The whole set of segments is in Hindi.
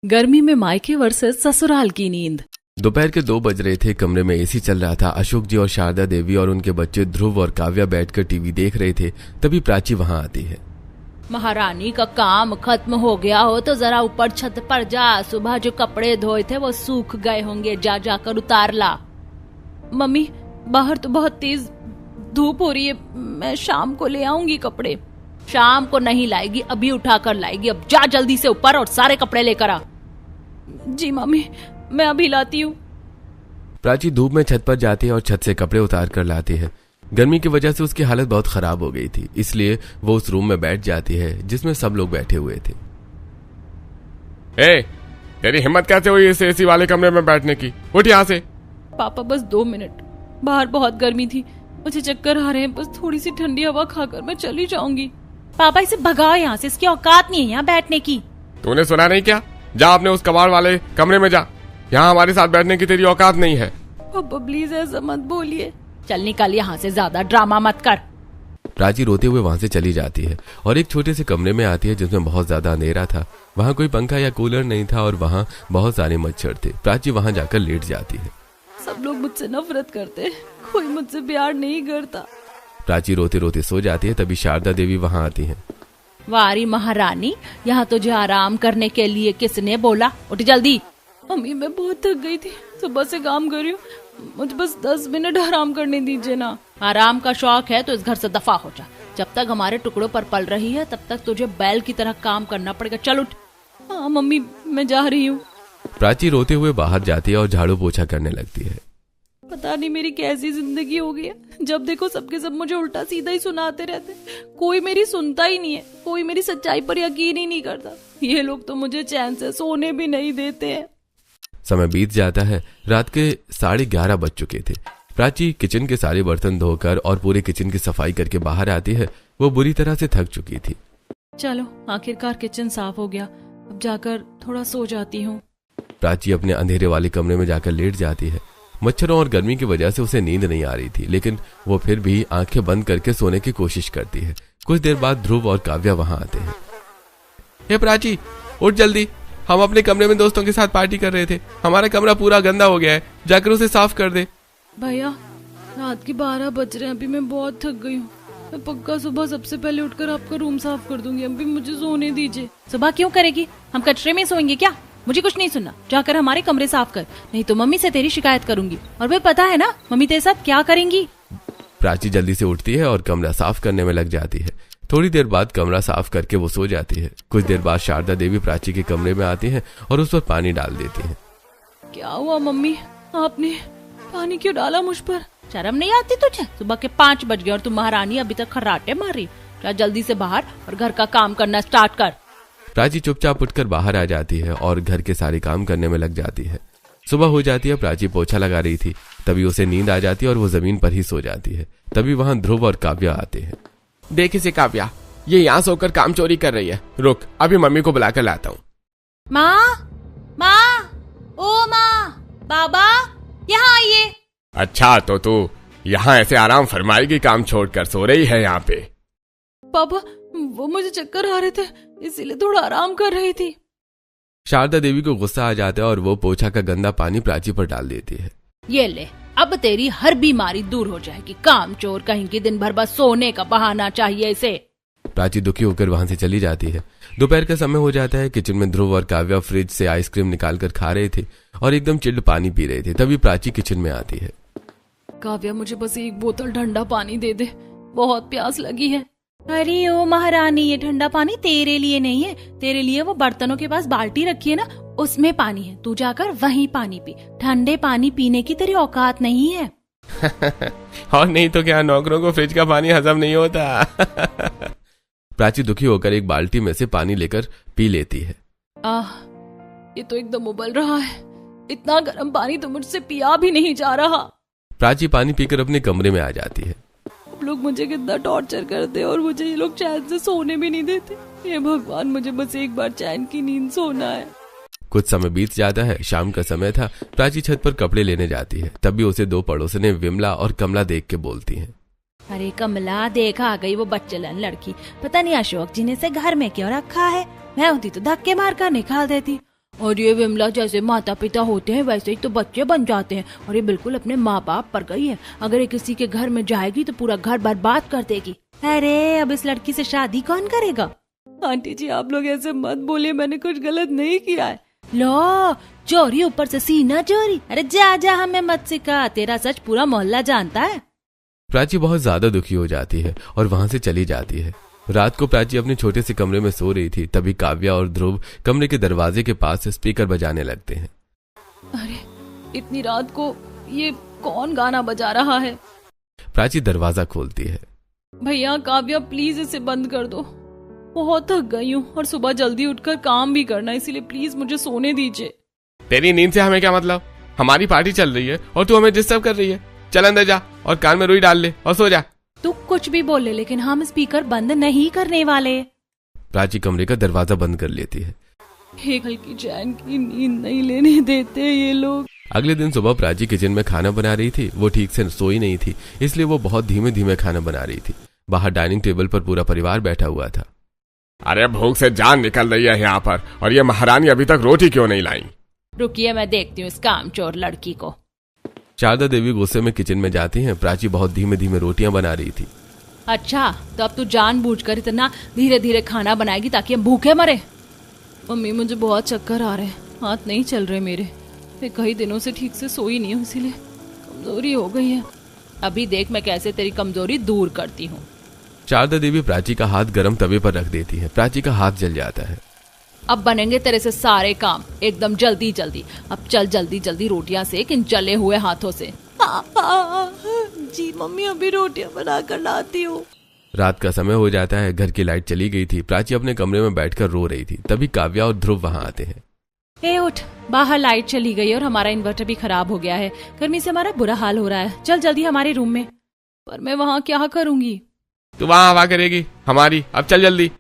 गर्मी में मायके वर्सेस ससुराल की नींद। दोपहर के 2 बज रहे थे। कमरे में एसी चल रहा था। अशोक जी और शारदा देवी और उनके बच्चे ध्रुव और काव्या बैठकर टीवी देख रहे थे। तभी प्राची वहां आती है। महारानी का काम खत्म हो गया हो तो जरा ऊपर छत पर जा। सुबह जो कपड़े धोए थे वो सूख गए होंगे, जा जाकर उतार ला। मम्मी, बाहर तो बहुत तेज धूप हो रही है, मैं शाम को ले आऊंगी कपड़े। शाम को नहीं लाएगी, अभी उठा कर लाएगी। अब जा जल्दी से ऊपर और सारे कपड़े लेकर आ। जी मम्मी, मैं अभी लाती हूँ। प्राची धूप में छत पर जाती है और छत से कपड़े उतार कर लाती है। गर्मी की वजह से उसकी हालत बहुत खराब हो गई थी, इसलिए वो उस रूम में बैठ जाती है जिसमें सब लोग बैठे हुए थे। तेरी हिम्मत कैसे हुई इस एसी वाले कमरे में बैठने की? उठ यहाँ से। पापा बस 2 मिनट, बाहर बहुत गर्मी थी, मुझे चक्कर आ रहे हैं, बस थोड़ी सी ठंडी हवा खाकर मैं चली जाऊंगी। पापा इसे भगाओ यहाँ से, इसकी औकात नहीं है यहाँ बैठने की। तूने सुना नहीं क्या? जा अपने उस कबाड़ वाले कमरे में जा, यहाँ हमारे साथ बैठने की तेरी औकात नहीं है। पापा प्लीज ऐसा मत बोलिए। चल निकल यहाँ से, ज्यादा ड्रामा मत कर। प्राची रोते हुए वहां से चली जाती है और एक छोटे से कमरे में आती है जिसमें बहुत ज्यादा अंधेरा था। वहां कोई पंखा या कूलर नहीं था और वहां बहुत सारे मच्छर थे। प्राची वहां जाकर लेट जाती है। सब लोग मुझसे नफरत करते हैं, कोई मुझसे प्यार नहीं करता। प्राची रोते रोते सो जाती है। तभी शारदा देवी वहां आती हैं। वारी महारानी, यहाँ तुझे आराम करने के लिए किसने बोला? उठ जल्दी। मम्मी मैं बहुत थक गई थी, सुबह से काम कर रही हूँ, मुझे बस 10 मिनट आराम करने दीजिए ना। आराम का शौक है तो इस घर से दफा हो जा। जब तक हमारे टुकड़ों पर पल रही है तब तक तुझे बैल की तरह काम करना पड़ेगा। चल उठ। हाँ मम्मी, मैं जा रही हूँ। प्राची रोते हुए बाहर जाती है और झाड़ू पोछा करने लगती है। पता नहीं मेरी कैसी जिंदगी हो गई है, जब देखो सबके सब मुझे उल्टा सीधा ही सुनाते रहते। कोई मेरी सुनता ही नहीं है, कोई मेरी सच्चाई पर यकीन ही नहीं करता। ये लोग तो मुझे चैन से सोने भी नहीं देते हैं। समय बीत जाता है। रात के 11:30 बज चुके थे। प्राची किचन के सारे बर्तन धोकर और पूरे किचन की सफाई करके बाहर आती है। वो बुरी तरह से थक चुकी थी। चलो आखिरकार किचन साफ हो गया, अब जाकर थोड़ा सो जाती हूँ। प्राची अपने अंधेरे वाले कमरे में जाकर लेट जाती है। मच्छरों और गर्मी की वजह से उसे नींद नहीं आ रही थी, लेकिन वो फिर भी आंखें बंद करके सोने की कोशिश करती है। कुछ देर बाद ध्रुव और काव्या वहां आते हैं। हे प्राची, उठ जल्दी, हम अपने कमरे में दोस्तों के साथ पार्टी कर रहे थे। हमारा कमरा पूरा गंदा हो गया है, जाकर उसे साफ कर दे। भैया रात के 12 बज रहे हैं, अभी मैं बहुत थक गई हूँ। मैं पक्का सुबह सबसे पहले उठकर आपका रूम साफ कर दूंगी, अभी मुझे सोने दीजिए। सुबह क्यों करेगी? हम कचरे में सोएंगे क्या? मुझे कुछ नहीं सुनना, जाकर हमारे कमरे साफ कर, नहीं तो मम्मी से तेरी शिकायत करूंगी। और भाई पता है ना मम्मी तेरे साथ क्या करेंगी। प्राची जल्दी से उठती है और कमरा साफ करने में लग जाती है। थोड़ी देर बाद कमरा साफ करके वो सो जाती है। कुछ देर बाद शारदा देवी प्राची के कमरे में आती है और उस पर पानी डाल देती है। क्या हुआ मम्मी, आपने पानी क्यों डाला मुझ पर? शर्म नहीं आती तुझे? सुबह के 5 बज गए और तुम महारानी अभी तक खर्राटे मार रही। क्या जल्दी से बाहर और घर का काम करना स्टार्ट कर। प्राची चुपचाप उठकर बाहर आ जाती है और घर के सारे काम करने में लग जाती है। सुबह हो जाती है। प्राची पोछा लगा रही थी, तभी उसे नींद आ जाती है और वो जमीन पर ही सो जाती है। तभी वहां ध्रुव और काव्या आते हैं। देख इसे काव्या, ये यहाँ सोकर काम चोरी कर रही है। रुक, अभी मम्मी को बुला कर लाता हूँ। माँ, ओ माँ, बाबा यहाँ आइए। अच्छा, तो तू यहाँ ऐसे आराम फरमाएगी, काम छोड़कर सो रही है यहाँ पे? पापा वो मुझे चक्कर आ रहे थे, इसीलिए थोड़ा आराम कर रही थी। शारदा देवी को गुस्सा आ जाता है और वो पोछा का गंदा पानी प्राची पर डाल देती है। ये ले, अब तेरी हर बीमारी दूर हो जाएगी। काम चोर कहीं की, दिन भर बस सोने का बहाना चाहिए इसे। प्राची दुखी होकर वहां से चली जाती है। दोपहर का समय हो जाता है। किचन में ध्रुव और काव्या फ्रिज से आइसक्रीम निकाल कर खा रहे थे और एकदम चिल्ड पानी पी रहे थे। तभी प्राची किचन में आती है। काव्या मुझे बस 1 बोतल ठंडा पानी दे दे, बहुत प्यास लगी है। अरे ओ महारानी, ये ठंडा पानी तेरे लिए नहीं है, तेरे लिए वो बर्तनों के पास बाल्टी रखी है ना, उसमें पानी है, तू जाकर वहीं पानी पी। ठंडे पानी पीने की तेरी औकात नहीं है। और नहीं तो क्या, नौकरों को फ्रिज का पानी हजम नहीं होता। प्राची दुखी होकर एक बाल्टी में से पानी लेकर पी लेती है। ये तो एकदम उबल रहा है, इतना गर्म पानी तो मुझसे पिया भी नहीं जा रहा। प्राची पानी पीकर अपने कमरे में आ जाती है। लोग मुझे कितना टॉर्चर करते हैं और मुझे ये लोग चैन से सोने भी नहीं देते। हे भगवान, मुझे बस एक बार चैन की नींद सोना है। कुछ समय बीत जाता है। शाम का समय था। प्राची छत पर कपड़े लेने जाती है। तभी उसे 2 पड़ोसने विमला और कमला देख के बोलती हैं। अरे कमला, देख आ गई वो बच्चलन लड़की। पता नहीं अशोक जी ने इसे घर में क्यों रखा है, मैं होती तो धक्के मार कर निकाल देती। और ये विमला, जैसे माता पिता होते हैं वैसे ही तो बच्चे बन जाते हैं, और ये बिल्कुल अपने माँ बाप पर गई है। अगर ये किसी के घर में जाएगी तो पूरा घर बर्बाद कर देगी। अरे अब इस लड़की से शादी कौन करेगा? आंटी जी आप लोग ऐसे मत बोलिए, मैंने कुछ गलत नहीं किया है। लो, चोरी ऊपर से सीना चोरी। अरे जा जा, हमें मत सिखा, तेरा सच पूरा मोहल्ला जानता है। प्राची बहुत ज्यादा दुखी हो जाती है और वहां से चली जाती है। रात को प्राची अपने छोटे से कमरे में सो रही थी, तभी काव्या और ध्रुव कमरे के दरवाजे के पास स्पीकर बजाने लगते हैं। अरे इतनी रात को ये कौन गाना बजा रहा है? प्राची दरवाजा खोलती है। भैया काव्या प्लीज इसे बंद कर दो, बहुत थक गई हूँ और सुबह जल्दी उठकर काम भी करना, इसीलिए प्लीज मुझे सोने दीजिए। तेरी नींद से हमें क्या मतलब? हमारी पार्टी चल रही है और तू हमें डिस्टर्ब कर रही है। चल अंदर जा और कान में रुई डाल ले और सो जा। तू कुछ भी बोल ले, लेकिन हम स्पीकर बंद नहीं करने वाले। प्राची कमरे का दरवाजा बंद कर लेती है। एक हल्की चैन की नींद नहीं लेने देते ये लोग। अगले दिन सुबह प्राची किचन में खाना बना रही थी। वो ठीक से सोई नहीं थी, इसलिए वो बहुत धीमे धीमे खाना बना रही थी। बाहर डाइनिंग टेबल पर पूरा परिवार बैठा हुआ था। अरे भूख से जान निकल रही है यहाँ पर, और ये महारानी अभी तक रोटी क्यों नहीं लाई? रुकिए मैं देखती हूँ इस कामचोर लड़की को। शारदा देवी गुस्से में किचन में जाती हैं। प्राची बहुत धीमे धीमे रोटियां बना रही थी। अच्छा, तो अब तू जानबूझकर इतना धीरे धीरे खाना बनाएगी ताकि हम भूखे मरे? मम्मी मुझे बहुत चक्कर आ रहे हैं, हाथ नहीं चल रहे मेरे। मैं कई दिनों से ठीक से सोई नहीं हूँ, इसीलिए कमजोरी हो गई है। अभी देख मैं कैसे तेरी कमजोरी दूर करती हूँ। शारदा देवी प्राची का हाथ गर्म तवे पर रख देती है। प्राची का हाथ जल जाता है। अब बनेंगे तेरे से सारे काम एकदम जल्दी जल्दी। अब चल जल्दी जल्दी रोटियां सेक इन जले हुए हाथों से। जी मम्मी अभी रोटियां बना कर लाती हूँ। रात का समय हो जाता है। घर की लाइट चली गई थी। प्राची अपने कमरे में बैठकर रो रही थी। तभी काव्या और ध्रुव वहां आते हैं। ए उठ, बाहर लाइट चली गई और हमारा इन्वर्टर भी खराब हो गया है। गर्मी से हमारा बुरा हाल हो रहा है। चल जल्दी हमारे रूम में। पर मैं वहाँ क्या करूंगी? तू वहाँ हवा करेगी हमारी। अब चल जल्दी।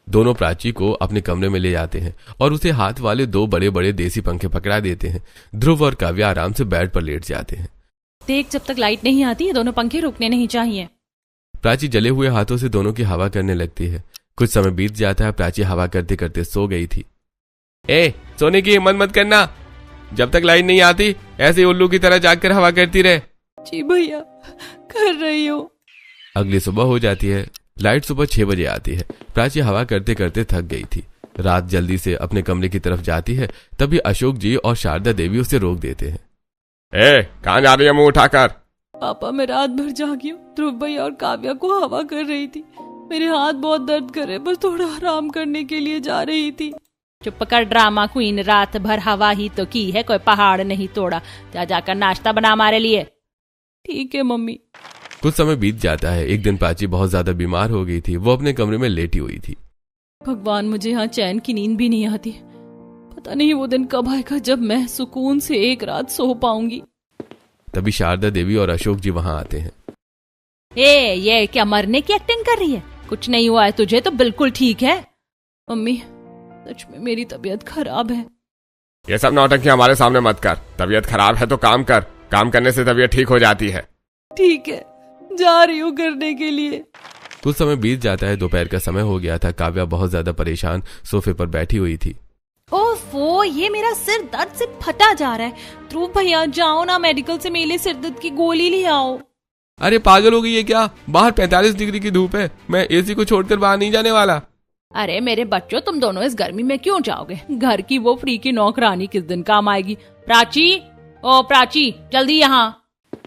दोनों प्राची को अपने कमरे में ले जाते हैं और उसे हाथ वाले 2 बड़े बड़े देसी पंखे पकड़ा देते हैं। ध्रुव और काव्या आराम से बेड पर लेट जाते हैं। देख, जब तक लाइट नहीं आती है दोनों पंखे रुकने नहीं चाहिए। प्राची जले हुए हाथों से दोनों की हवा करने लगती है। कुछ समय बीत जाता है। प्राची हवा करते करते सो गई थी। ए, सोने की हिम्मत मत करना। जब तक लाइट नहीं आती ऐसे ही उल्लू की तरह जागकर हवा करती रहे। जी भैया, कर रही हूँ। अगली सुबह हो जाती है। लाइट सुबह 6 बजे आती है। प्राची हवा करते करते थक गई थी। रात जल्दी से अपने कमरे की तरफ जाती है। तभी अशोक जी और शारदा देवी उसे रोक देते हैं। ए, कहाँ जा रही है मुंह उठाकर? पापा मैं रात भर जागी हूँ। ध्रुव भैया और काव्या को हवा कर रही थी। मेरे हाथ बहुत दर्द कर रहे, बस थोड़ा आराम करने के लिए जा रही थी। चुप कर ड्रामा क्वीन, रात भर हवा ही तो की है, कोई पहाड़ नहीं तोड़ा। जा जाकर नाश्ता बना हमारे लिए। ठीक है मम्मी। कुछ समय बीत जाता है। एक दिन प्राची बहुत ज्यादा बीमार हो गई थी। वो अपने कमरे में लेटी हुई थी। भगवान, मुझे यहाँ चैन की नींद भी नहीं आती। पता नहीं वो दिन कब आएगा जब मैं सुकून से एक रात सो पाऊंगी। तभी शारदा देवी और अशोक जी वहां आते हैं। ये क्या मरने की एक्टिंग कर रही है? कुछ नहीं हुआ है तुझे तो बिल्कुल ठीक है। मम्मी सच में मेरी तबीयत खराब है। ये सब नौटंकी हमारे सामने मत कर। तबीयत खराब है तो काम कर। काम करने से तबीयत ठीक हो जाती है। ठीक है, जा रही हूँ करने के लिए। कुछ समय बीत जाता है। दोपहर का समय हो गया था। काव्या बहुत ज्यादा परेशान सोफे पर बैठी हुई थी। ओफो, ये मेरा सिर दर्द से फटा जा रहा है। ध्रुव भैया जाओ ना, मेडिकल से मेरे सिर दर्द की गोली ले आओ। अरे पागल हो गई है क्या? बाहर 45 डिग्री की धूप है। मैं एसी को छोड़कर बाहर नहीं जाने वाला। अरे मेरे बच्चों, तुम दोनों इस गर्मी में क्यों जाओगे? घर की वो फ्री की नौकरानी किस दिन काम आएगी? प्राची, ओ प्राची, जल्दी यहाँ।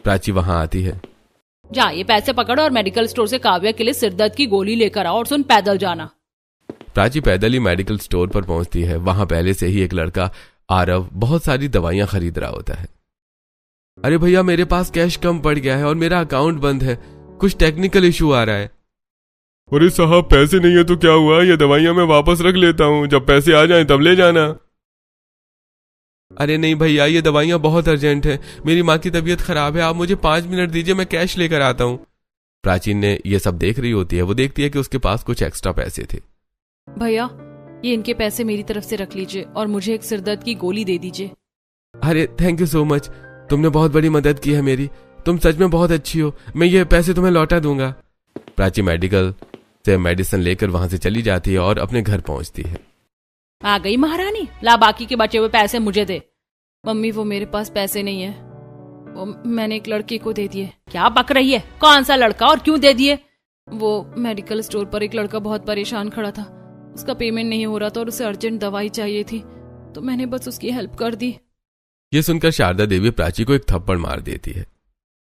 प्राची वहां आती है। जा ये पैसे पकड़ो और मेडिकल स्टोर से काव्या के लिए सिरदर्द की गोली लेकर आओ, और सुन पैदल जाना। प्राची पैदल ही मेडिकल स्टोर पर पहुंचती है। वहां पहले से ही एक लड़का आरव बहुत सारी दवाइयां खरीद रहा होता है। अरे भैया, मेरे पास कैश कम पड़ गया है और मेरा अकाउंट बंद है। कुछ टेक्निकल इशू आ रहा है। अरे साहब, पैसे नहीं है तो क्या हुआ? ये दवाइयां मैं वापस रख लेता हूँ, जब पैसे आ जाएं तब ले जाना। अरे नहीं भैया, ये दवाइयां बहुत अर्जेंट है। मेरी माँ की तबीयत खराब है। आप मुझे 5 मिनट दीजिए, मैं कैश लेकर आता हूँ। प्राचीन ने ये सब देख रही होती है। वो देखती है कि उसके पास कुछ एक्स्ट्रा पैसे थे। भैया, ये इनके पैसे मेरी तरफ से रख लीजिए और मुझे एक सिरदर्द की गोली दे दीजिए। अरे थैंक यू सो मच, तुमने बहुत बड़ी मदद की है मेरी। तुम सच में बहुत अच्छी हो। मैं ये पैसे तुम्हें लौटा दूंगा। प्राची मेडिकल से मेडिसिन लेकर वहां से चली जाती है और अपने घर पहुंचती है। आ गई महारानी, ला बाकी के बचे हुए पैसे मुझे दे। मम्मी वो मेरे पास पैसे नहीं है, वो मैंने एक लड़के को दे दिए। क्या बक रही है? कौन सा लड़का और क्यों दे दिए? वो मेडिकल स्टोर पर एक लड़का बहुत परेशान खड़ा था, उसका पेमेंट नहीं हो रहा था और उसे अर्जेंट दवाई चाहिए थी, तो मैंने बस उसकी हेल्प कर दी। ये सुनकर शारदा देवी प्राची को एक थप्पड़ मार देती है।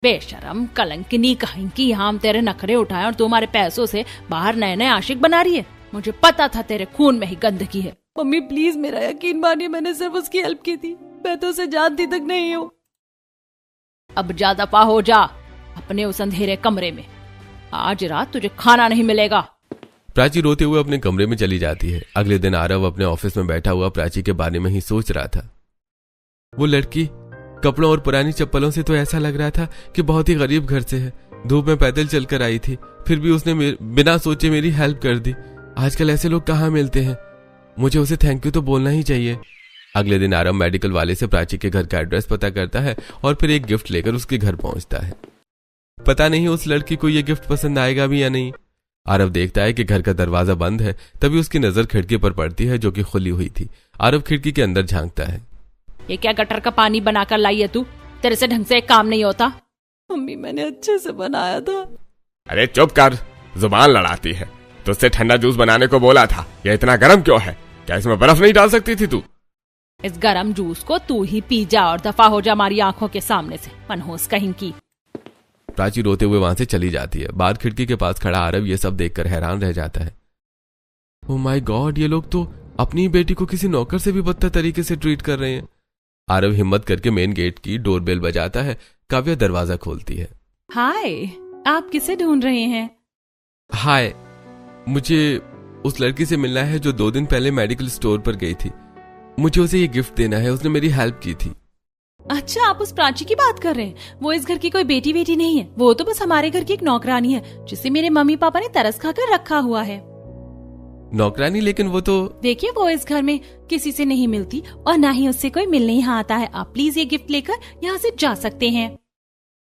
बेशरम कलंकिनी कहीं की, यहाँ हम तेरे नखरे उठाए और तुम्हारे पैसों से बाहर नए नए आशिक बना रही है। मुझे पता था तेरे खून में ही गंदगी है। मम्मी प्लीज मेरा यकीन मानिए, मैंने सिर्फ उसकी हेल्प की थी, मैं तो उसे जानती तक नहीं हूँ। अब जा दफा हो जा अपने उस अंधेरे कमरे में, आज रात तुझे खाना नहीं मिलेगा। प्राची रोते हुए अपने कमरे में चली जाती है। अगले दिन आरव अपने ऑफिस में बैठा हुआ प्राची के बारे में ही सोच रहा था। वो लड़की कपड़ों और पुरानी चप्पलों से तो ऐसा लग रहा था कि बहुत ही गरीब घर से है। धूप में पैदल चलकर आई थी, फिर भी उसने बिना सोचे मेरी हेल्प कर दी। आजकल ऐसे लोग कहाँ मिलते हैं, मुझे उसे थैंक यू तो बोलना ही चाहिए। अगले दिन आरव मेडिकल वाले से प्राची के घर का एड्रेस पता करता है और फिर एक गिफ्ट लेकर उसके घर पहुंचता है। पता नहीं उस लड़की को यह गिफ्ट पसंद आएगा भी या नहीं। आरव देखता है कि घर का दरवाजा बंद है, तभी उसकी नजर खिड़की पर पड़ती है जो कि खुली हुई थी। आरव खिड़की के अंदर झांकता है। ये क्या गटर का पानी बनाकर लाई है तू? तेरे से ढंग से एक काम नहीं होता। मम्मी मैंने अच्छे से बनाया था। अरे चुप कर, जुबान लड़ाती है। तुझसे ठंडा जूस बनाने को बोला था, यह इतना गर्म क्यों है? क्या इसमें बर्फ नहीं डाल सकती थी तू? इस गर्म जूस को तू ही पी जा और दफा हो जा हमारी आंखों के सामने से, मनहूस कहीं की। प्राची रोते हुए वहां से चली जाती है। बाहर खिड़की के पास खड़ा आरव ये सब देखकर हैरान रह जाता है। ओह माय गॉड, ये लोग तो अपनी बेटी को किसी नौकर से भी बदतर तरीके से ट्रीट कर रहे हैं। आरव हिम्मत करके मेन गेट की डोरबेल बजाता है। काव्या दरवाजा खोलती है। हाय, आप किसे ढूंढ रहे हैं? हाय, मुझे उस लड़की से मिलना है जो 2 दिन पहले मेडिकल स्टोर पर गई थी। मुझे उसे ये गिफ्ट देना है, उसने मेरी हेल्प की थी। अच्छा, आप उस प्राची की बात कर रहे हैं? वो इस घर की कोई बेटी बेटी नहीं है, वो तो बस हमारे घर की एक नौकरानी है जिसे मेरे मम्मी पापा ने तरस खाकर रखा हुआ है। नौकरानी? लेकिन वो तो देखिए, वो इस घर में किसी से नहीं मिलती और ना ही उससे कोई मिलने यहाँ आता है। आप प्लीज ये गिफ्ट लेकर यहाँ से जा सकते हैं।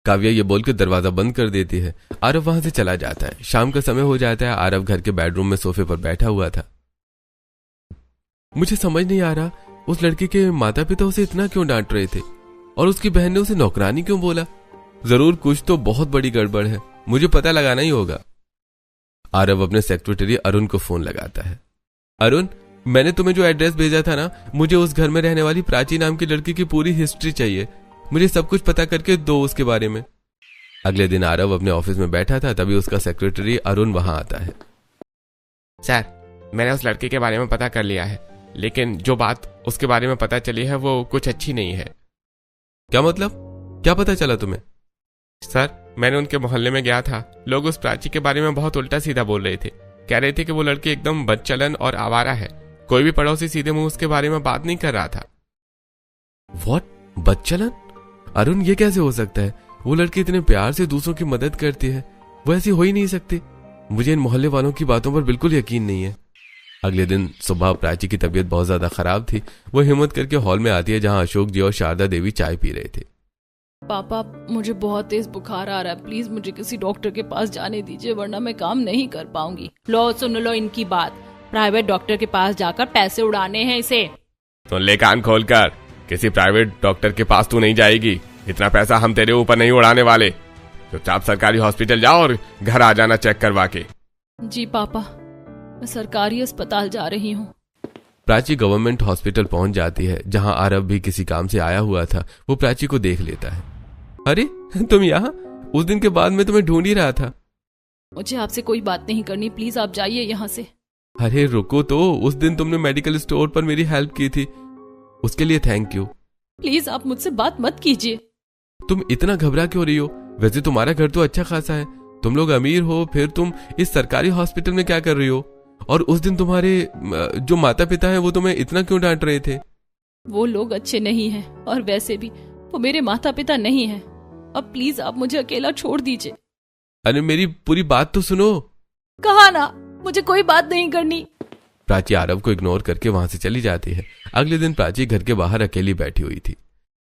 काव्या ये बोलकर दरवाजा बंद कर देती है। आरव वहां से चला जाता है। शाम का समय हो जाता है। आरव घर के बेडरूम में सोफे पर बैठा हुआ था। मुझे समझ नहीं आ रहा, उस लड़की के माता पिता उसे इतना क्यों डांट रहे थे और उसकी बहन ने उसे नौकरानी क्यों बोला? जरूर कुछ तो बहुत बड़ी गड़बड़ है, मुझे पता लगाना ही होगा। आरव अपने सेक्रेटरी अरुण को फोन लगाता है। अरुण, मैंने तुम्हें जो एड्रेस भेजा था ना, मुझे उस घर में रहने वाली प्राची नाम की लड़की की पूरी हिस्ट्री चाहिए। मुझे सब कुछ पता करके दो उसके बारे में। अगले दिन आरव अपने ऑफिस में बैठा था, तभी उसका सेक्रेटरी अरुण वहां आता है। सर, मैंने उस लड़की के बारे में पता कर लिया है, लेकिन जो बात उसके बारे में पता चली है वो कुछ अच्छी नहीं है। क्या मतलब? क्या पता चला तुम्हें? सर, मैंने उनके मोहल्ले में गया था। लोग उस प्राची के बारे में बहुत उल्टा सीधा बोल रहे थे। कह रहे थे कि वो लड़की एकदम बदचलन और आवारा है। कोई भी पड़ोसी सीधे मुंह उसके बारे में बात नहीं कर रहा था। व्हाट? बदचलन? अरुण, ये कैसे हो सकता है? वो लड़की इतने प्यार से दूसरों की मदद करती है, वो ऐसी हो ही नहीं सकती। मुझे इन मोहल्ले वालों की बातों पर बिल्कुल यकीन नहीं है। अगले दिन सुबह प्राची की तबीयत बहुत ज्यादा खराब थी। वो हिम्मत करके हॉल में आती है जहां अशोक जी और शारदा देवी चाय पी रहे थे। पापा, मुझे बहुत तेज बुखार आ रहा है, प्लीज मुझे किसी डॉक्टर के पास जाने दीजिए, वरना मैं काम नहीं कर पाऊंगी। लो सुन लो इनकी बात, प्राइवेट डॉक्टर के पास जाकर पैसे उड़ाने हैं इसे। सुन ले कान खोलकर, किसी प्राइवेट डॉक्टर के पास तू नहीं जाएगी। इतना पैसा हम तेरे ऊपर नहीं उड़ाने वाले। चुपचाप सरकारी हॉस्पिटल जाओ और घर आ जाना चेक करवा के। जी पापा, मैं सरकारी अस्पताल जा रही हूँ। प्राची गवर्नमेंट हॉस्पिटल पहुंच जाती है जहां आरव भी किसी काम से आया हुआ था। वो प्राची को देख लेता है। अरे तुम यहाँ? उस दिन के बाद मैं तुम्हें ढूंढ ही रहा था। मुझे आपसे कोई बात नहीं करनी, प्लीज आप जाइए यहाँ से। अरे रुको तो, उस दिन तुमने मेडिकल स्टोर पर मेरी हेल्प की थी, उसके लिए थैंक यू। प्लीज आप मुझसे बात मत कीजिए। तुम इतना घबरा क्यों रही हो? वैसे तुम्हारा घर तो अच्छा खासा है, तुम लोग अमीर हो, फिर तुम इस सरकारी हॉस्पिटल में क्या कर रही हो? और उस दिन तुम्हारे जो माता पिता हैं वो तुम्हें इतना क्यों डांट रहे थे? वो लोग अच्छे नहीं हैं और वैसे भी वो मेरे माता पिता नहीं हैं। अब प्लीज आप मुझे अकेला छोड़ दीजिए। अरे मेरी पूरी बात तो सुनो। कहा ना, मुझे कोई बात नहीं करनी। प्राची आरव को इग्नोर करके वहां से चली जाती है। अगले दिन प्राची घर के बाहर अकेली बैठी हुई थी।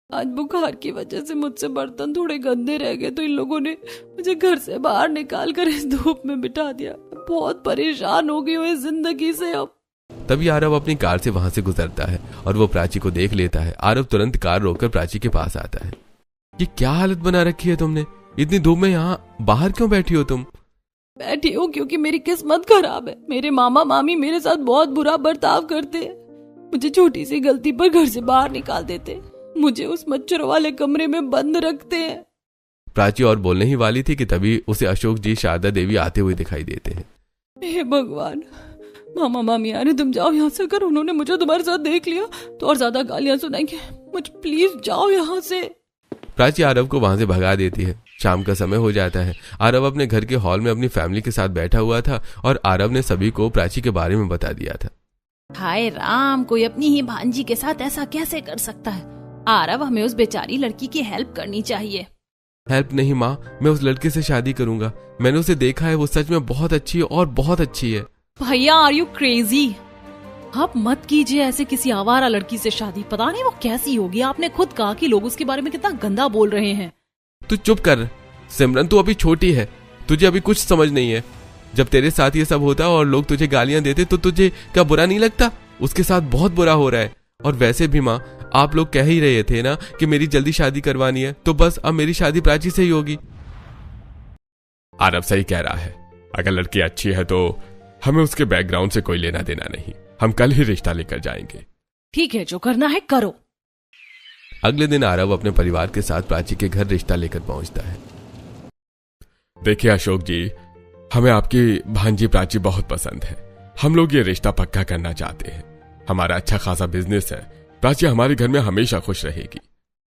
आज बुखार की वजह से मुझसे बर्तन थोड़े गंदे रह गए तो इन लोगों ने मुझे घर से बाहर निकाल कर इस धूप में बिठा दिया। बहुत परेशान हो गई हूँ इस जिंदगी से। अब तभी आरव अपनी कार से वहां से गुजरता है और वो प्राची को देख लेता है। आरव तुरंत कार रोककर प्राची के पास आता है। ये क्या हालत बना रखी है तुमने? इतनी धूप में यहाँ बाहर क्यों बैठी हो तुम? बैठी हूँ क्योंकि मेरी किस्मत खराब है। मेरे मामा मामी मेरे साथ बहुत बुरा बर्ताव करते हैं। मुझे छोटी सी गलती पर घर से बाहर निकाल देते, मुझे उस मच्छरों वाले कमरे में बंद रखते हैं। प्राची और बोलने ही वाली थी कि तभी उसे अशोक जी, शारदा देवी आते हुए दिखाई देते हैं। हे भगवान, मामा मामी आ रहे, तुम जाओ यहाँ से। अगर उन्होंने मुझे तुम्हारे साथ देख लिया तो और ज्यादा गालियां सुनाएंगे। मुझे प्लीज जाओ यहाँ से। प्राची आरव को वहां से भगा देती है। शाम का समय हो जाता है। आरव अपने घर के हॉल में अपनी फैमिली के साथ बैठा हुआ था और आरव ने सभी को प्राची के बारे में बता दिया था। हाय राम, कोई अपनी ही भांजी के साथ ऐसा कैसे कर सकता है? आरव, हमें उस बेचारी लड़की की हेल्प करनी चाहिए। हेल्प नहीं माँ, मैं उस लड़के से शादी करूंगा। मैंने उसे देखा है, वो सच में बहुत अच्छी है और बहुत अच्छी है। भैया, आर यू क्रेजी? आप मत कीजिए ऐसे किसी आवारा लड़की से शादी। पता नहीं वो कैसी होगी। आपने खुद कहा कि लोग उसके बारे में कितना गंदा बोल रहे हैं। तू चुप कर सिमरन, तू अभी छोटी है, तुझे अभी कुछ समझ नहीं है। जब तेरे साथ ये सब होता और लोग तुझे गालियां देते तो तुझे क्या बुरा नहीं लगता? उसके साथ बहुत बुरा हो रहा है। और वैसे भी माँ, आप लोग कह ही रहे थे ना कि मेरी जल्दी शादी करवानी है, तो बस अब मेरी शादी प्राची से ही होगी। आरव सही कह रहा है। अगर लड़की अच्छी है तो हमें उसके बैकग्राउंड से कोई लेना देना नहीं। हम कल ही रिश्ता लेकर जाएंगे। ठीक है, जो करना है करो। अगले दिन आरव अपने परिवार के साथ प्राची के घर रिश्ता लेकर पहुंचता है। देखिए अशोक जी, हमें आपकी भांजी प्राची बहुत पसंद है। हम लोग ये रिश्ता पक्का करना चाहते हैं। हमारा अच्छा खासा बिजनेस है। प्राची हमारे घर में हमेशा खुश रहेगी।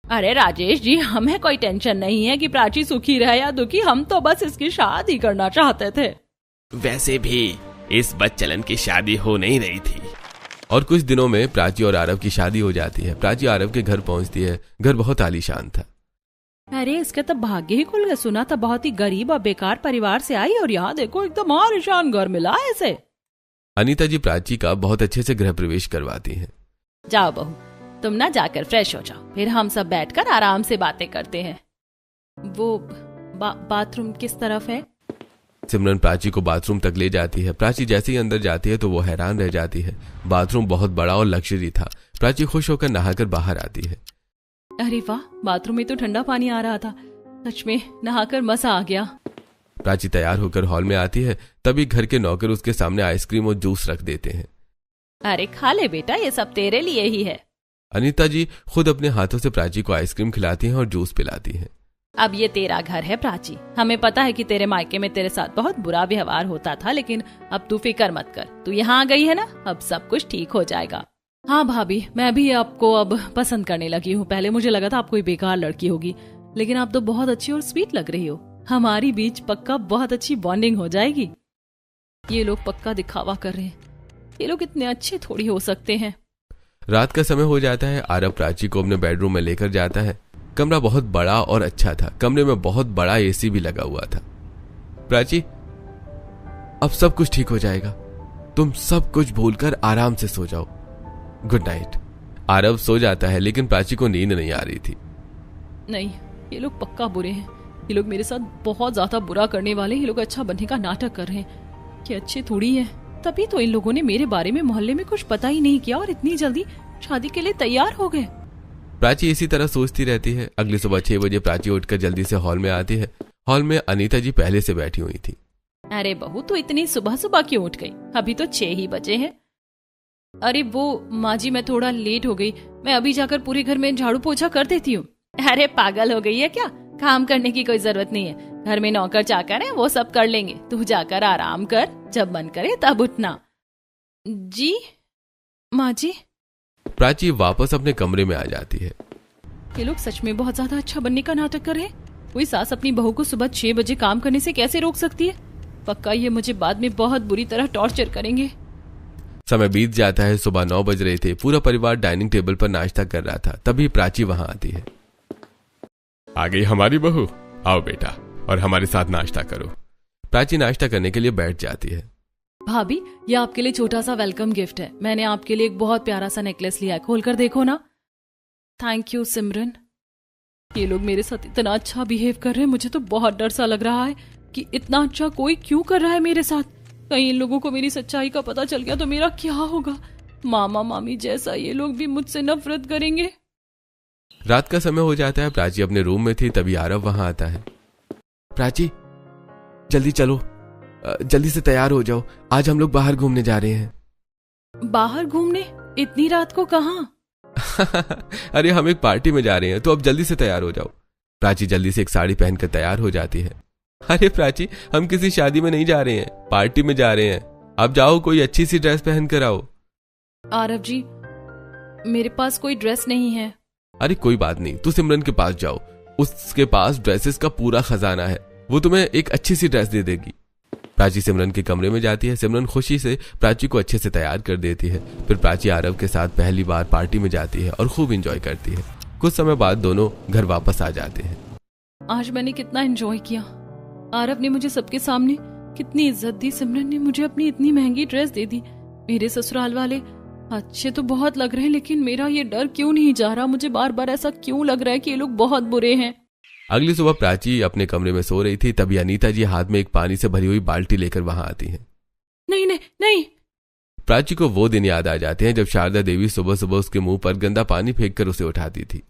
अरे राजेश जी, हमें कोई टेंशन नहीं है कि प्राची सुखी रहे या दुखी। हम तो बस इसकी शादी करना चाहते थे। वैसे भी इस बच्चलन की शादी हो नहीं रही थी। और कुछ दिनों में प्राची और आरव की शादी हो जाती है। प्राची आरव के घर पहुंचती है। घर बहुत आलीशान था। अरे इसके तो भाग्य ही खुल गया। सुना था बहुत ही गरीब और बेकार परिवार से आई और यहाँ देखो एकदम आलीशान घर मिला है इसे। अनीता जी प्राची का बहुत अच्छे से गृह प्रवेश करवाती हैं। जाओ बहू, तुम ना जाकर फ्रेश हो जाओ, फिर हम सब बैठकर आराम से बातें करते हैं। वो बाथरूम किस तरफ है? सिमरन प्राची को बाथरूम तक ले जाती है। प्राची जैसे ही अंदर जाती है तो वो हैरान रह जाती है। बाथरूम बहुत बड़ा और लग्जरी था। प्राची खुश होकर नहाकर बाहर आती है। अरे वाह, बाथरूम में तो ठंडा पानी आ रहा था। सच में नहाकर मजा आ गया। प्राची तैयार होकर हॉल में आती है। तभी घर के नौकर उसके सामने आइसक्रीम और जूस रख देते हैं। अरे खा ले बेटा, ये सब तेरे लिए ही है। अनीता जी खुद अपने हाथों से प्राची को आइसक्रीम खिलाती हैं और जूस पिलाती हैं। अब ये तेरा घर है प्राची। हमें पता है कि तेरे मायके में तेरे साथ बहुत बुरा व्यवहार होता था, लेकिन अब तू फिक्र मत कर। तू यहाँ आ गई है ना, अब सब कुछ ठीक हो जाएगा। हाँ भाभी, मैं भी आपको अब पसंद करने लगी हूँ। पहले मुझे लगा था आप कोई बेकार लड़की होगी, लेकिन आप तो बहुत अच्छी और स्वीट लग रही हो। हमारी बीच पक्का बहुत अच्छी बॉन्डिंग हो जाएगी। ये लोग पक्का दिखावा कर रहे हैं। ये लोग इतने अच्छे थोड़ी हो सकते हैं। रात का समय हो जाता है। आरव प्राची को अपने बेडरूम में लेकर जाता है। कमरा बहुत बड़ा और अच्छा था। कमरे में बहुत बड़ा एसी भी लगा हुआ था। प्राची, अब सब कुछ ठीक हो जाएगा। तुम सब कुछ भूलकर आराम से सो जाओ। Good night. आरव सो जाता है, लेकिन प्राची को नींद नहीं आ रही थी। नहीं, ये लोग पक्का बुरे हैं। ये लोग मेरे साथ बहुत ज्यादा बुरा करने वाले। ये लोग अच्छा बनने का नाटक कर रहे हैं। ये अच्छे थोड़ी है। तभी तो इन लोगों ने मेरे बारे में मोहल्ले में कुछ पता ही नहीं किया और इतनी जल्दी शादी के लिए तैयार हो गए। प्राची इसी तरह सोचती रहती है। अगली सुबह 6 बजे प्राची उठकर जल्दी से हॉल में आती है। हॉल में अनीता जी पहले से बैठी हुई थी। अरे बहू, तो इतनी सुबह सुबह क्यों उठ गई? अभी तो 6 ही बजे हैं। अरे वो माँ जी, मैं थोड़ा लेट हो गई। मैं अभी जाकर पूरे घर में झाड़ू पोछा कर देती हूँ। अरे पागल हो गई है क्या? काम करने की कोई जरूरत नहीं है। घर में नौकर चाकर है, वो सब कर लेंगे। तू जाकर आराम कर, जब मन करे तब उठना। जी माँ जी। प्राची वापस अपने कमरे में आ जाती है। ये लोग सच में बहुत ज्यादा अच्छा बनने का नाटक कर रहे हैं। कोई सास अपनी बहू को सुबह 6 बजे काम करने से कैसे रोक सकती है? पक्का ये मुझे बाद में बहुत बुरी तरह टॉर्चर करेंगे। समय बीत जाता है। सुबह 9 बज रहे थे। पूरा परिवार डाइनिंग टेबल पर नाश्ता कर रहा था। तभी प्राची वहां आती है। आ गई हमारी बहू। आओ बेटा, और हमारे साथ नाश्ता करो। प्राची नाश्ता करने के लिए बैठ जाती है। भाभी, ये आपके लिए छोटा सा वेलकम गिफ्ट है। मैंने आपके लिए एक बहुत प्यारा सा नेकलेस लिया है, खोलकर देखो ना। थैंक यू सिमरन। ये लोग मेरे साथ इतना अच्छा बिहेव कर रहे हैं। मुझे तो बहुत डर सा लग रहा है कि इतना अच्छा कोई क्यों कर रहा है मेरे साथ। कहीं इन लोगों को मेरी सच्चाई का पता चल गया तो मेरा क्या होगा। मामा मामी जैसा ये लोग भी मुझसे नफरत करेंगे। रात का समय हो जाता है। प्राची अपने रूम में थी, तभी आरव वहां आता है। प्राची जल्दी चलो, जल्दी से तैयार हो जाओ, आज हम लोग बाहर घूमने जा रहे हैं। बाहर घूमने? इतनी रात को कहाँ? अरे हम एक पार्टी में जा रहे हैं, तो अब जल्दी से तैयार हो जाओ। प्राची जल्दी से एक साड़ी पहनकर तैयार हो जाती है। अरे प्राची, हम किसी शादी में नहीं जा रहे हैं, पार्टी में जा रहे हैं। अब जाओ, कोई अच्छी सी ड्रेस पहन कर आओ। आरव जी, मेरे पास कोई ड्रेस नहीं है। अरे कोई बात नहीं, तू सिमरन के पास जाओ, उसके पास ड्रेसेस का पूरा खजाना है, वो तुम्हें एक अच्छी सी ड्रेस दे देगी। प्राची सिमरन के कमरे में जाती है। सिमरन खुशी से प्राची को अच्छे से तैयार कर देती है। फिर प्राची आरव के साथ पहली बार पार्टी में जाती है और खूब एंजॉय करती है। कुछ समय बाद दोनों घर वापस आ जाते हैं। आज मैंने कितना एंजॉय किया। आरव ने मुझे सबके सामने कितनी इज्जत दी, सिमरन ने मुझे अपनी इतनी महंगी ड्रेस दे दी। मेरे ससुराल वाले अच्छे तो बहुत लग रहे हैं, लेकिन मेरा ये डर क्यों नहीं जा रहा। मुझे बार बार ऐसा क्यों लग रहा है कि ये लोग बहुत बुरे हैं। अगली सुबह प्राची अपने कमरे में सो रही थी, तभी अनीता जी हाथ में एक पानी से भरी हुई बाल्टी लेकर वहां आती हैं। नहीं नहीं नहीं। प्राची को वो दिन याद आ जाते हैं जब शारदा देवी सुबह सुबह उसके मुंह पर गंदा पानी फेंककर उसे उठाती थी।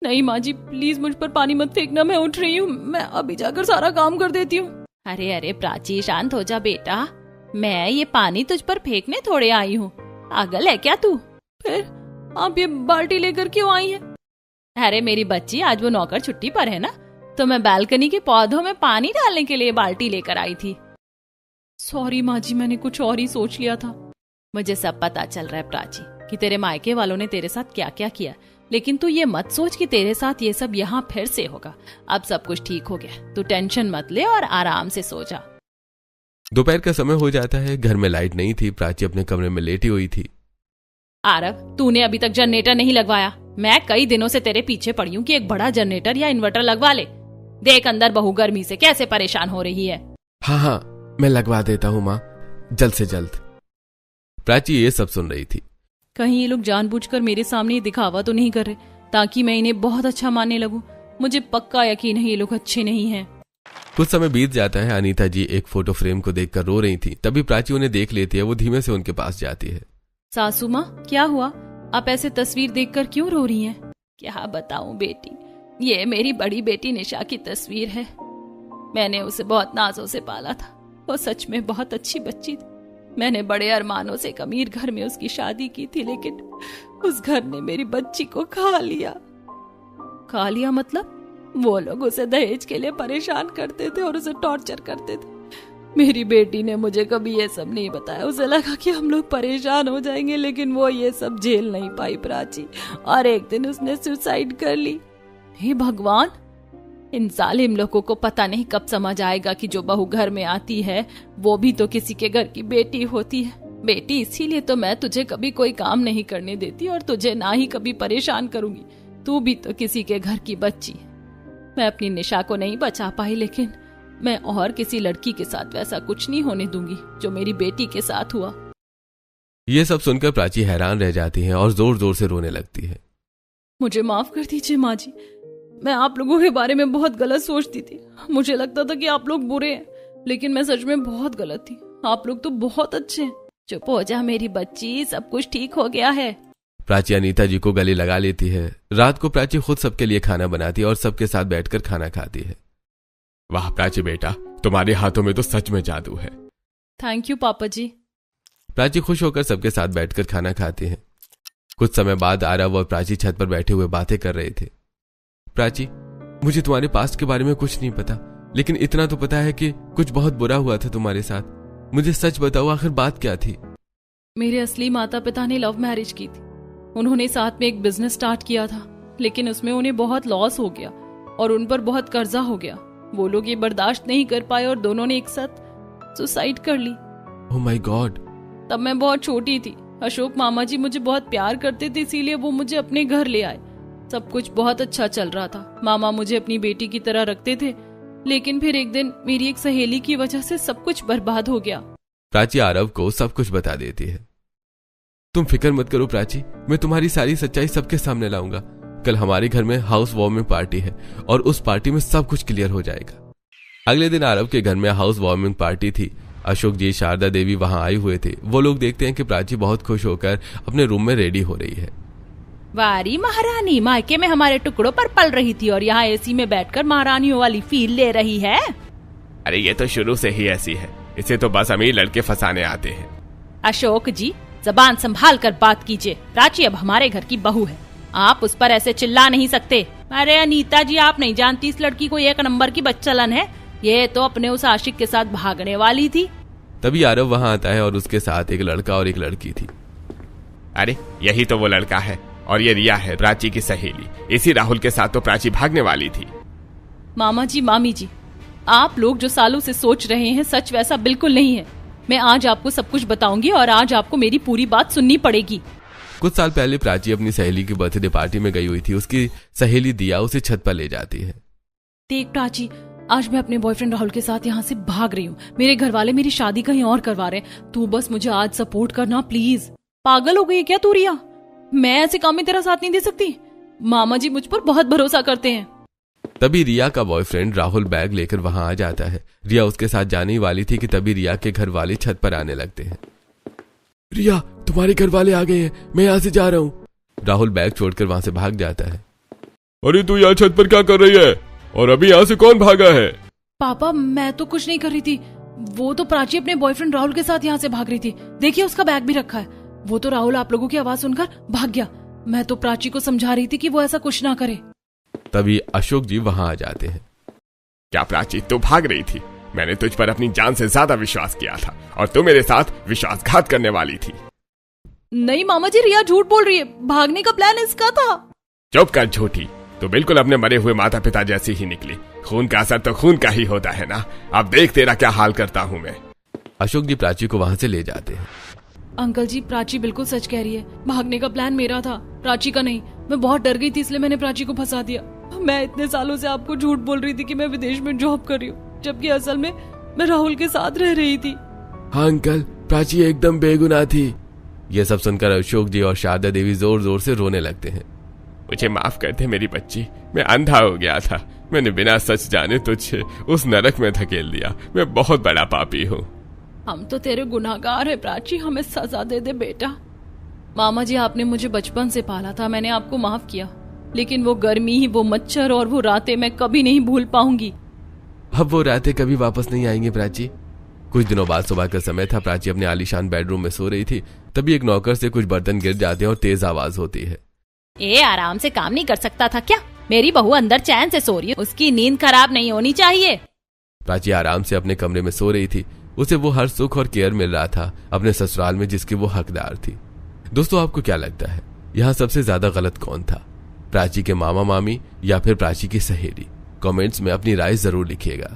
नहीं माँ जी, प्लीज मुझ पर पानी मत फेंकना, मैं उठ रही हूँ, मैं अभी जाकर सारा काम कर देती हूँ। अरे अरे प्राची, शांत हो जा बेटा, मैं ये पानी तुझ पर फेंकने थोड़े आई हूँ, पागल है क्या तू? फिर आप ये बाल्टी लेकर क्यों आई है? अरे मेरी बच्ची, आज वो नौकर छुट्टी पर है ना, तो मैं बालकनी के पौधों में पानी डालने के लिए बाल्टी लेकर आई थी। सॉरी माँ जी, मैंने कुछ और ही सोच लिया था। मुझे सब पता चल रहा है प्राची कि तेरे मायके वालों ने तेरे साथ क्या क्या किया, लेकिन तू ये मत सोच कि तेरे साथ ये सब यहाँ फिर से होगा। अब सब कुछ ठीक हो गया, तू टेंशन मत ले और आराम से सो जा। दोपहर का समय हो जाता है। घर में लाइट नहीं थी। प्राची अपने कमरे में लेटी हुई थी। आरव, तूने अभी तक जनरेटर नहीं लगवाया। मैं कई दिनों से तेरे पीछे पड़ी हूँ कि एक बड़ा जनरेटर या इन्वर्टर लगवा ले। देख अंदर बहू गर्मी से कैसे परेशान हो रही है। हाँ, मैं लगवा देता हूँ माँ, जल्द से जल्द। प्राची ये सब सुन रही थी। कहीं ये लोग जानबूझकर मेरे सामने दिखावा तो नहीं कर रहे ताकि मैं इन्हें बहुत अच्छा मानने लगूं। मुझे पक्का यकीन है ये लोग अच्छे नहीं हैं। कुछ समय बीत जाता है। अनीता जी एक फोटो फ्रेम को देखकर रो रही थी, तभी प्राची उन्हें देख लेती है। वो धीमे से उनके पास जाती है। सासू माँ, क्या हुआ? आप ऐसे तस्वीर देखकर क्यों रो रही हैं? क्या बताऊं बेटी, ये मेरी बड़ी बेटी निशा की तस्वीर है। मैंने उसे बहुत नाजों से पाला था। वो सच में बहुत अच्छी बच्ची थी। मैंने बड़े अरमानों से एक अमीर घर में उसकी शादी की थी, लेकिन उस घर ने मेरी बच्ची को खा लिया। खा लिया मतलब? वो लोग उसे दहेज के लिए परेशान करते थे और उसे टॉर्चर करते थे। मेरी बेटी ने मुझे कभी ये सब नहीं बताया। उसे लगा कि हम लोग परेशान हो जाएंगे, लेकिन वो ये सब झेल नहीं पाई प्राची, और एक दिन उसने सुसाइड कर ली। हे भगवान, इन जालिम लोगों को पता नहीं कब समझ आएगा कि जो बहू घर में आती है वो भी तो किसी के घर की बेटी होती है। बेटी, इसीलिए तो मैं तुझे कभी कोई काम नहीं करने देती और तुझे ना ही कभी परेशान करूंगी। तू भी तो किसी के घर की बच्ची। मैं अपनी निशा को नहीं बचा पाई, लेकिन मैं और किसी लड़की के साथ वैसा कुछ नहीं होने दूंगी जो मेरी बेटी के साथ हुआ। ये सब सुनकर प्राची हैरान रह जाती है और जोर जोर से रोने लगती है। मुझे माफ कर दीजिए माँ जी, मैं आप लोगों के बारे में बहुत गलत सोचती थी। मुझे लगता था कि आप लोग बुरे हैं, लेकिन मैं सच में बहुत गलत थी। आप लोग तो बहुत अच्छे हैं। चुप हो जा मेरी बच्ची, सब कुछ ठीक हो गया है। प्राची अनीता जी को गले लगा लेती है। रात को प्राची खुद सबके लिए खाना बनाती है और सबके साथ बैठकर खाना खाती है। वाह प्राची बेटा, तुम्हारे हाथों में तो सच में जादू है। थैंक यू पापा जी। प्राची खुश होकर सबके साथ बैठकर खाना खाती है। कुछ समय बाद आरव और प्राची छत पर बैठे हुए बातें कर रहे थे। प्राची, मुझे तुम्हारे पास्ट के बारे में कुछ नहीं पता, लेकिन इतना तो पता है कि कुछ बहुत बुरा हुआ था तुम्हारे साथ। मुझे सच बताओ, आखिर बात क्या थी? मेरे असली माता पिता ने लव मैरिज की थी। उन्होंने साथ में एक बिजनेस स्टार्ट किया था, लेकिन उसमें उन्हें बहुत लॉस हो गया और उन पर बहुत कर्जा हो गया। वो लोग ये बर्दाश्त नहीं कर पाए और दोनों ने एक साथ सुसाइड कर ली। Oh my God. तब मैं बहुत छोटी थी। अशोक मामा जी मुझे बहुत प्यार करते थे, इसीलिए वो मुझे अपने घर ले आए। सब कुछ बहुत अच्छा चल रहा था। मामा मुझे अपनी बेटी की तरह रखते थे, लेकिन फिर एक दिन मेरी एक सहेली की वजह से सब कुछ बर्बाद हो गया। प्राची आरव को सब कुछ बता देती है। तुम फिक्र मत करो प्राची, मैं तुम्हारी सारी सच्चाई सबके सामने लाऊंगा। कल हमारे घर में हाउस वार्मिंग पार्टी है और उस पार्टी में सब कुछ क्लियर हो जाएगा। अगले दिन आरव के घर में हाउस वार्मिंग पार्टी थी। अशोक जी, शारदा देवी वहां आए हुए थे। वो लोग देखते हैं कि प्राची बहुत खुश होकर अपने रूम में रेडी हो रही है। वारी महारानी, मायके में हमारे टुकड़ों पर पल रही थी और यहाँ एसी में बैठकर महारानियों वाली फील ले रही है। अरे ये तो शुरू से ही ऐसी है, इसे तो बस अमीर लड़के फंसाने आते हैं। अशोक जी, जबान संभाल कर बात कीजिए। प्राची अब हमारे घर की बहू है, आप उस पर ऐसे चिल्ला नहीं सकते। अरे अनीता जी, आप नहीं जानती इस लड़की को एक नंबर की बच्चलन है। ये तो अपने उस आशिक के साथ भागने वाली थी। तभी आरव वहां आता है और उसके साथ एक लड़का और एक लड़की थी। अरे यही तो वो लड़का है, और ये रिया है, प्राची की सहेली। इसी राहुल के साथ तो प्राची भागने वाली थी। मामा जी, मामी जी, आप लोग जो सालों से सोच रहे हैं सच वैसा बिल्कुल नहीं है। मैं आज आपको सब कुछ बताऊंगी और आज आपको मेरी पूरी बात सुननी पड़ेगी। कुछ साल पहले प्राची अपनी सहेली की बर्थडे पार्टी में गई हुई थी। उसकी सहेली दिया उसे छत पर ले जाती है। देख प्राची, आज मैं अपने बॉयफ्रेंड राहुल के साथ यहाँ से भाग रही हूँ। मेरे घर वाले मेरी शादी कहीं और करवा रहे हैं। तू बस मुझे आज सपोर्ट करना प्लीज। पागल हो गई है क्या तू रिया? मैं ऐसे काम में तेरा साथ नहीं दे सकती। मामा जी मुझ पर बहुत भरोसा करते हैं। तभी रिया का बॉयफ्रेंड राहुल बैग लेकर वहां आ जाता है। रिया उसके साथ जाने ही वाली थी कि तभी रिया के घर वाले छत पर आने लगते हैं। रिया, तुम्हारे घर वाले आ गए हैं, मैं यहाँ से जा रहा हूँ। राहुल बैग छोड़कर वहां से भाग जाता है। अरे तू यहाँ छत पर क्या कर रही है? और अभी यहाँ से कौन भागा है? पापा, मैं तो कुछ नहीं कर रही थी। वो तो प्राची अपने बॉयफ्रेंड राहुल के साथ यहाँ से भाग रही थी। देखिए उसका बैग भी रखा है। वो तो राहुल आप लोगों की आवाज सुनकर भाग गया। मैं तो प्राची को समझा रही थी कि वो ऐसा कुछ ना करे। तभी अशोक जी वहां आ जाते हैं। क्या प्राची, तू भाग रही थी? मैंने तुझ पर अपनी जान से ज्यादा विश्वास किया था और तू मेरे साथ विश्वासघात करने वाली थी। नहीं मामा जी, रिया झूठ बोल रही है। भागने का प्लान इसका था। चुप कर झूठी, तो बिल्कुल अपने मरे हुए माता पिता जैसी ही निकली। खून का असर तो खून का ही होता है ना। अब देख तेरा क्या हाल करता हूँ मैं। अशोक जी प्राची को वहां से ले जाते हैं। अंकल जी, प्राची बिल्कुल सच कह रही है। भागने का प्लान मेरा था, प्राची का नहीं। मैं बहुत डर गई थी, इसलिए मैंने प्राची को फंसा दिया। मैं इतने सालों से आपको झूठ बोल रही थी कि मैं विदेश में जॉब कर रही हूँ, जबकि असल में मैं राहुल के साथ रह रही थी। हाँ अंकल, प्राची एकदम बेगुनाह थी। यह सब सुनकर अशोक जी और शारदा देवी जोर जोर से रोने लगते हैं। मुझे माफ कर दे मेरी बच्ची, मैं अंधा हो गया था। मैंने बिना सच जाने तुझे उस नरक में धकेल दिया। मैं बहुत बड़ा पापी हूँ। हम तो तेरे गुनाहगार है प्राची, हमें सजा दे दे बेटा। मामा जी, आपने मुझे बचपन से पाला था, मैंने आपको माफ किया। लेकिन वो गर्मी, वो मच्छर और वो रातें मैं कभी नहीं भूल पाऊंगी। अब वो रातें कभी वापस नहीं आएंगी प्राची। कुछ दिनों बाद सुबह का समय था। प्राची अपने आलीशान बेडरूम में सो रही थी। तभी एक नौकर से कुछ बर्तन गिर जाते हैं और तेज आवाज होती है। ए, आराम से काम नहीं कर सकता था क्या? मेरी बहू अंदर चैन से सो रही है, उसकी नींद खराब नहीं होनी चाहिए। प्राची आराम से अपने कमरे में सो रही थी। उसे वो हर सुख और केयर मिल रहा था अपने ससुराल में, जिसकी वो हकदार थी। दोस्तों, आपको क्या लगता है यहाँ सबसे ज्यादा गलत कौन था? प्राची के मामा मामी या फिर प्राची की सहेली? कमेंट्स में अपनी राय जरूर लिखिएगा।